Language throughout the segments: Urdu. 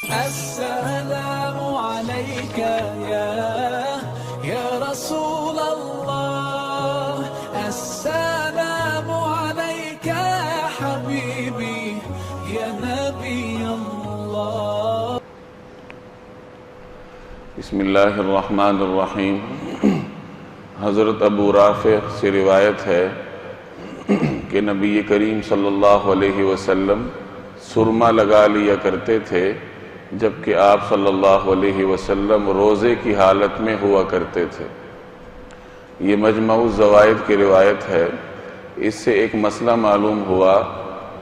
السلام عليك يا رسول الله، السلام عليك يا حبيبي يا نبي الله. بسم اللہ الرحمن الرحیم. حضرت ابو رافع سے روایت ہے کہ نبی کریم صلی اللہ علیہ وسلم سرما لگا لیا کرتے تھے جبکہ آپ صلی اللہ علیہ وسلم روزے کی حالت میں ہوا کرتے تھے. یہ مجمع الزوائد کی روایت ہے. اس سے ایک مسئلہ معلوم ہوا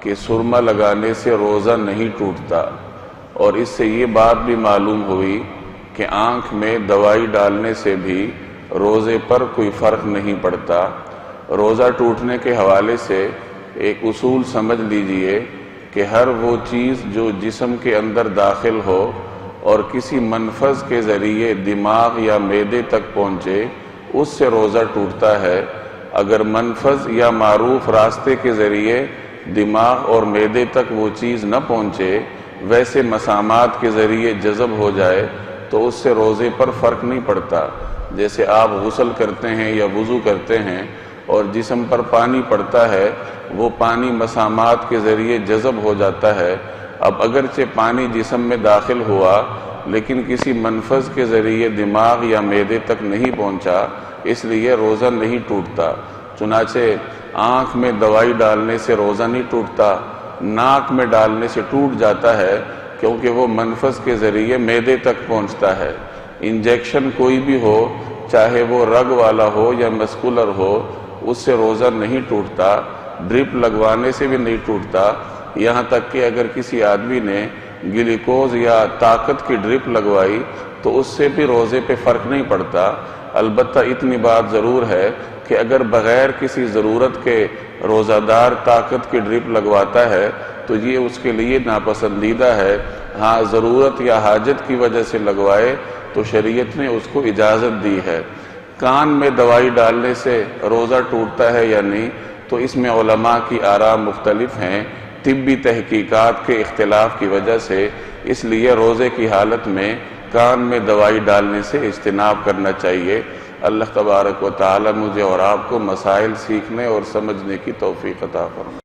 کہ سرما لگانے سے روزہ نہیں ٹوٹتا، اور اس سے یہ بات بھی معلوم ہوئی کہ آنکھ میں دوائی ڈالنے سے بھی روزے پر کوئی فرق نہیں پڑتا. روزہ ٹوٹنے کے حوالے سے ایک اصول سمجھ لیجئے کہ ہر وہ چیز جو جسم کے اندر داخل ہو اور کسی منفذ کے ذریعے دماغ یا معدے تک پہنچے اس سے روزہ ٹوٹتا ہے. اگر منفذ یا معروف راستے کے ذریعے دماغ اور معدے تک وہ چیز نہ پہنچے، ویسے مسامات کے ذریعے جذب ہو جائے تو اس سے روزے پر فرق نہیں پڑتا. جیسے آپ غسل کرتے ہیں یا وضو کرتے ہیں اور جسم پر پانی پڑتا ہے، وہ پانی مسامات کے ذریعے جذب ہو جاتا ہے. اب اگرچہ پانی جسم میں داخل ہوا لیکن کسی منفذ کے ذریعے دماغ یا معدے تک نہیں پہنچا، اس لیے روزہ نہیں ٹوٹتا. چنانچہ آنکھ میں دوائی ڈالنے سے روزہ نہیں ٹوٹتا، ناک میں ڈالنے سے ٹوٹ جاتا ہے کیونکہ وہ منفذ کے ذریعے معدے تک پہنچتا ہے. انجیکشن کوئی بھی ہو، چاہے وہ رگ والا ہو یا مسکولر ہو، اس سے روزہ نہیں ٹوٹتا. ڈرپ لگوانے سے بھی نہیں ٹوٹتا. یہاں تک کہ اگر کسی آدمی نے گلوکوز یا طاقت کی ڈرپ لگوائی تو اس سے بھی روزے پہ فرق نہیں پڑتا. البتہ اتنی بات ضرور ہے کہ اگر بغیر کسی ضرورت کے روزہ دار طاقت کی ڈرپ لگواتا ہے تو یہ اس کے لیے ناپسندیدہ ہے. ہاں ضرورت یا حاجت کی وجہ سے لگوائے تو شریعت نے اس کو اجازت دی ہے. کان میں دوائی ڈالنے سے روزہ ٹوٹتا ہے یا نہیں، تو اس میں علماء کی آراء مختلف ہیں طبی تحقیقات کے اختلاف کی وجہ سے. اس لیے روزے کی حالت میں کان میں دوائی ڈالنے سے اجتناب کرنا چاہیے. اللہ تبارک و تعالی مجھے اور آپ کو مسائل سیکھنے اور سمجھنے کی توفیق عطا فرمائے.